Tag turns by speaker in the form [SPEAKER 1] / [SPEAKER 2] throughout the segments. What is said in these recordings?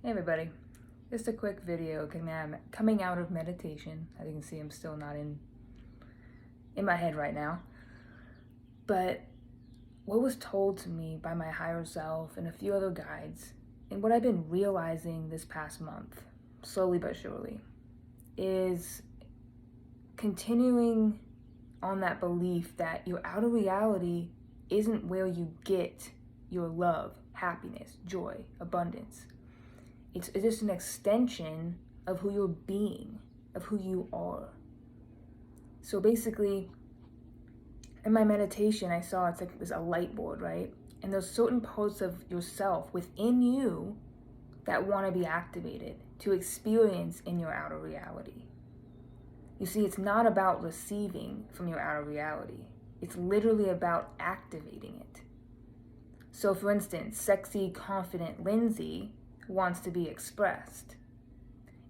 [SPEAKER 1] Hey everybody, just a quick video coming out of meditation. As you can see, I'm still not in my head right now. But what was told to me by my higher self and a few other guides, and what I've been realizing this past month, slowly but surely, is continuing on that belief that your outer reality isn't where you get your love, happiness, joy, abundance. It's just an extension of who you're being, of who you are. So basically, in my meditation, I saw it's like there's a light board, right? And there's certain parts of yourself within you that want to be activated to experience in your outer reality. You see, it's not about receiving from your outer reality. It's literally about activating it. So for instance, sexy, confident Lindsay wants to be expressed.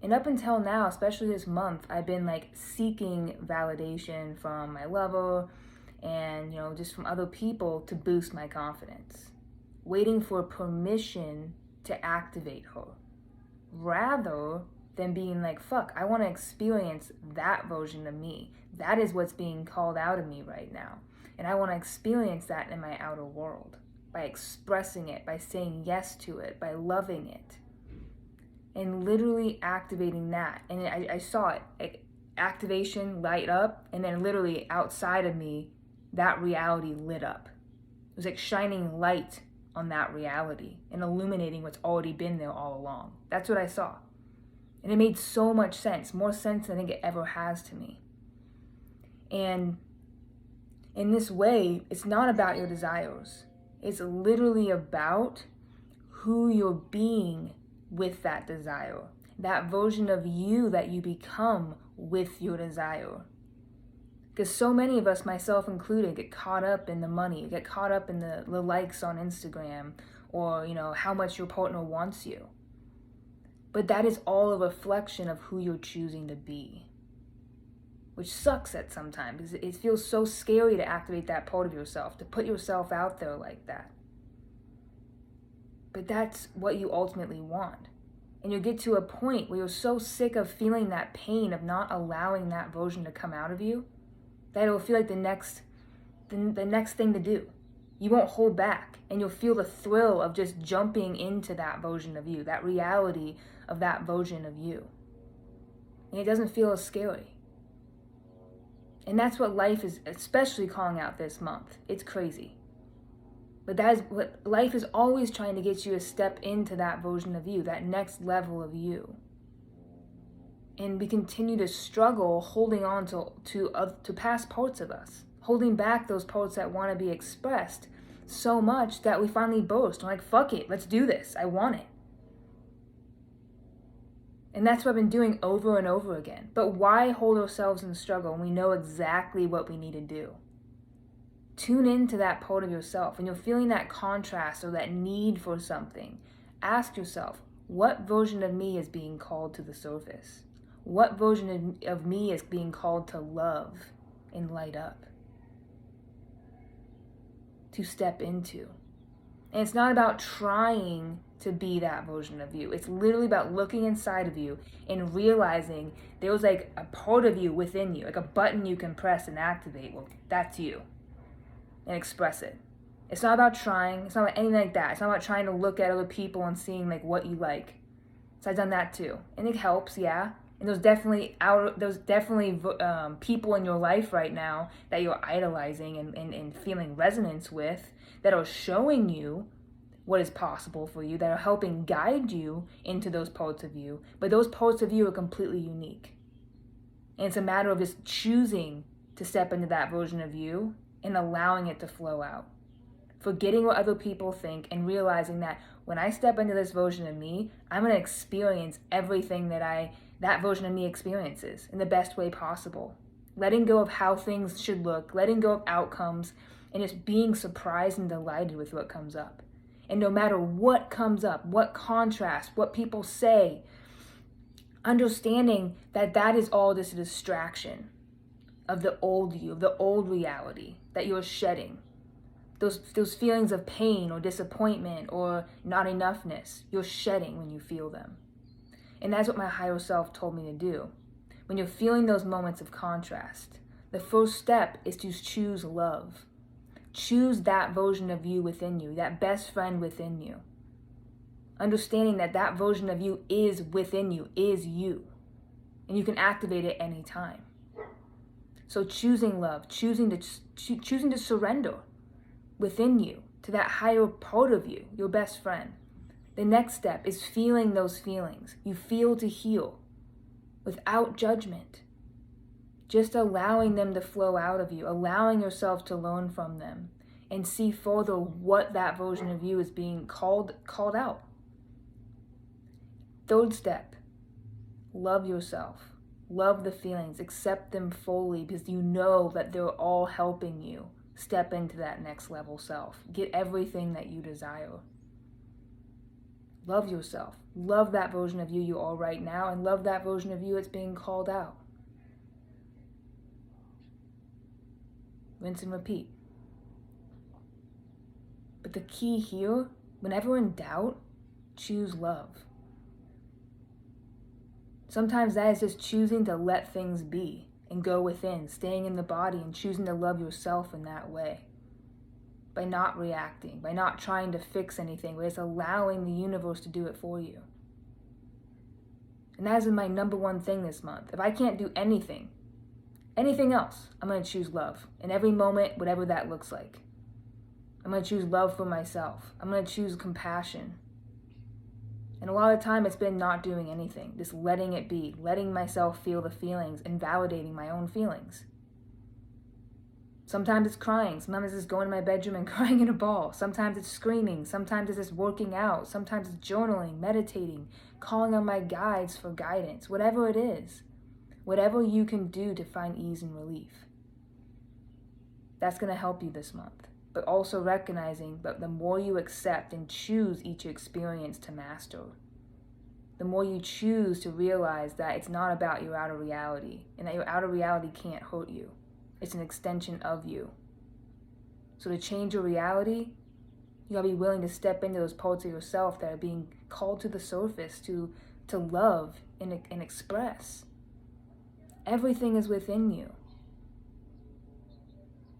[SPEAKER 1] And up until now, especially this month, I've been seeking validation from my lover and, just from other people to boost my confidence. Waiting for permission to activate her. Rather than being like, fuck, I want to experience that version of me. That is what's being called out of me right now. And I want to experience that in my outer world. By expressing it, by saying yes to it, by loving it. And literally activating that. And I saw it, activation light up, and then literally outside of me, that reality lit up. It was like shining light on that reality and illuminating what's already been there all along. That's what I saw. And it made so much sense, more sense than I think it ever has to me. And in this way, it's not about your desires. It's literally about who you're being with that desire. That version of you that you become with your desire. Because so many of us, myself included, get caught up in the money, get caught up in the likes on Instagram, or how much your partner wants you. But that is all a reflection of who you're choosing to be. Which sucks at sometimes, because it feels so scary to activate that part of yourself, to put yourself out there like that. But that's what you ultimately want. And you'll get to a point where you're so sick of feeling that pain of not allowing that version to come out of you, that it'll feel like the next thing to do. You won't hold back, and you'll feel the thrill of just jumping into that version of you, that reality of that version of you. And it doesn't feel as scary. And that's what life is especially calling out this month. It's crazy. But that is what life is always trying to get you to step into that version of you, that next level of you. And we continue to struggle holding on to past parts of us, holding back those parts that want to be expressed so much that we finally boast. We're like, fuck it, let's do this. I want it. And that's what I've been doing over and over again. But why hold ourselves in struggle when we know exactly what we need to do? Tune into that part of yourself. When you're feeling that contrast or that need for something, ask yourself, what version of me is being called to the surface? What version of me is being called to love and light up? To step into. And it's not about trying to be that version of you. It's literally about looking inside of you and realizing there was a part of you within you, like a button you can press and activate. Well, that's you. And express it. It's not about trying. It's not about anything like that. It's not about trying to look at other people and seeing what you like. So I've done that too. And it helps, yeah. And there's definitely people in your life right now that you're idolizing and feeling resonance with, that are showing you what is possible for you, that are helping guide you into those parts of you. But those parts of you are completely unique. And it's a matter of just choosing to step into that version of you and allowing it to flow out. Forgetting what other people think and realizing that when I step into this version of me, I'm going to experience everything that version of me experiences in the best way possible. Letting go of how things should look, letting go of outcomes, and just being surprised and delighted with what comes up. And no matter what comes up, what contrast, what people say, understanding that is all just a distraction of the old you, of the old reality that you're shedding. those feelings of pain or disappointment or not enoughness, you're shedding when you feel them. And that's what my higher self told me to do. When you're feeling those moments of contrast, the first step is to choose love. Choose that version of you within you, that best friend within you. Understanding that that version of you is within you, is you. And you can activate it anytime. So choosing love, choosing to surrender within you to that higher part of you, your best friend. The next step is feeling those feelings. You feel to heal without judgment. Just allowing them to flow out of you, allowing yourself to learn from them and see further what that version of you is being called out. Third step, love yourself. Love the feelings, accept them fully because you know that they're all helping you step into that next level self. Get everything that you desire. Love yourself. Love that version of you are right now, and love that version of you that's being called out. Rinse and repeat. But the key here, whenever in doubt, choose love. Sometimes that is just choosing to let things be and go within, staying in the body and choosing to love yourself in that way. By not reacting, by not trying to fix anything, but it's allowing the universe to do it for you. And that is my number one thing this month. If I can't do anything else, I'm going to choose love. In every moment, whatever that looks like. I'm going to choose love for myself. I'm going to choose compassion. And a lot of the time it's been not doing anything, just letting it be, letting myself feel the feelings and validating my own feelings. Sometimes it's crying, sometimes it's going to my bedroom and crying in a ball, sometimes it's screaming, sometimes it's just working out, sometimes it's journaling, meditating, calling on my guides for guidance, whatever it is, whatever you can do to find ease and relief. That's going to help you this month. But also recognizing that the more you accept and choose each experience to master, the more you choose to realize that it's not about your outer reality and that your outer reality can't hurt you. It's an extension of you. So to change your reality, you gotta be willing to step into those parts of yourself that are being called to the surface to love and express. Everything is within you.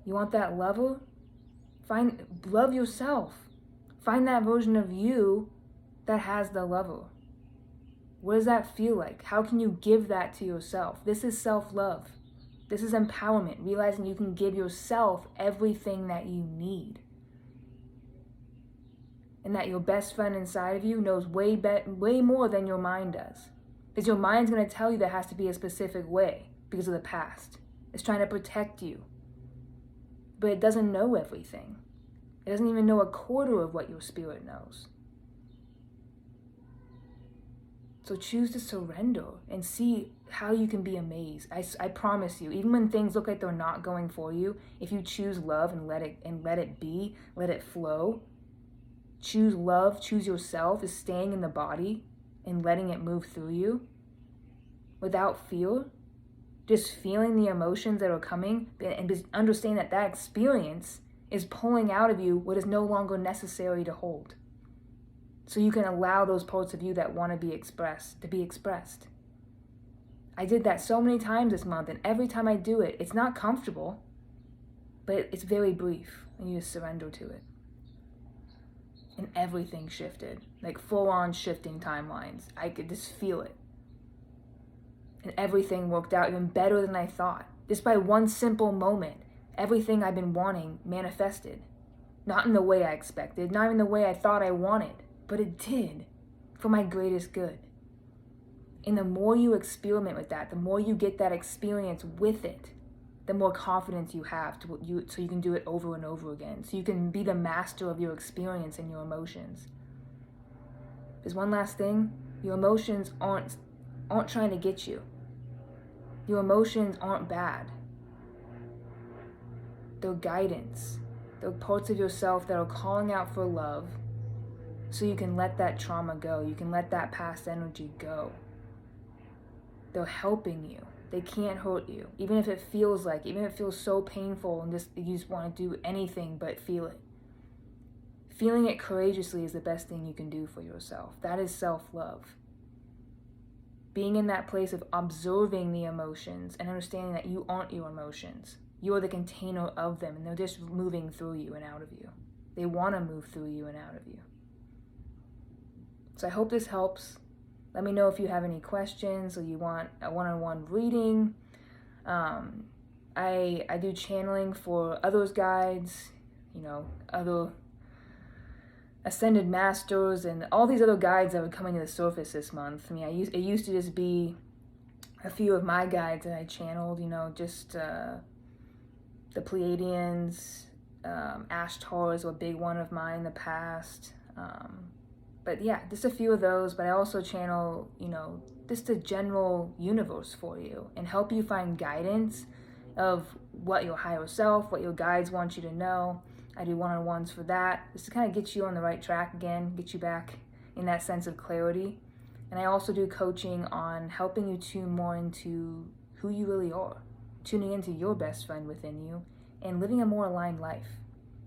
[SPEAKER 1] You want that lover? Love yourself. Find that version of you that has the lover. What does that feel like? How can you give that to yourself? This is self-love. This is empowerment, realizing you can give yourself everything that you need. And that your best friend inside of you knows way more than your mind does. Because your mind's going to tell you that has to be a specific way because of the past. It's trying to protect you. But it doesn't know everything. It doesn't even know a quarter of what your spirit knows. So choose to surrender and see how you can be amazed. I promise you, even when things look like they're not going for you, if you choose love and let it be, let it flow, choose love, choose yourself, is staying in the body and letting it move through you without fear, just feeling the emotions that are coming and just understand that that experience is pulling out of you what is no longer necessary to hold. So you can allow those parts of you that want to be expressed to be expressed. I did that so many times this month, and every time I do it, it's not comfortable, but it's very brief, and you just surrender to it. And everything shifted, like full-on shifting timelines. I could just feel it. And everything worked out even better than I thought. Just by one simple moment, everything I've been wanting manifested. Not in the way I expected, not even the way I thought I wanted, but it did, for my greatest good. And the more you experiment with that, the more you get that experience with it, the more confidence you have so you can do it over and over again. So you can be the master of your experience and your emotions. There's one last thing, your emotions aren't trying to get you. Your emotions aren't bad. They're guidance. They're parts of yourself that are calling out for love so you can let that trauma go. You can let that past energy go. They're helping you. They can't hurt you. Even if it feels so painful and you just want to do anything but feel it. Feeling it courageously is the best thing you can do for yourself. That is self-love. Being in that place of observing the emotions and understanding that you aren't your emotions. You're the container of them, and they're just moving through you and out of you. They want to move through you and out of you. So I hope this helps. Let me know if you have any questions or you want a one-on-one reading. I do channeling for others' guides, other ascended masters and all these other guides that were coming to the surface this month. It used to just be a few of my guides that I channeled, just the Pleiadians, Ashtars were a big one of mine in the past. But yeah, just a few of those. But I also channel, just the general universe for you and help you find guidance of what your higher self, what your guides want you to know. I do one-on-ones for that, just to kind of get you on the right track again, get you back in that sense of clarity. And I also do coaching on helping you tune more into who you really are, tuning into your best friend within you, and living a more aligned life.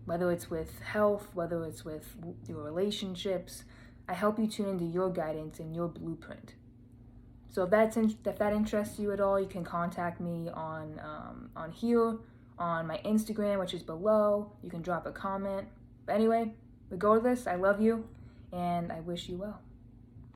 [SPEAKER 1] Whether it's with health, whether it's with your relationships, I help you tune into your guidance and your blueprint. So if that interests you at all, you can contact me on here, on my Instagram, which is below. You can drop a comment. But anyway, regardless, I love you, and I wish you well.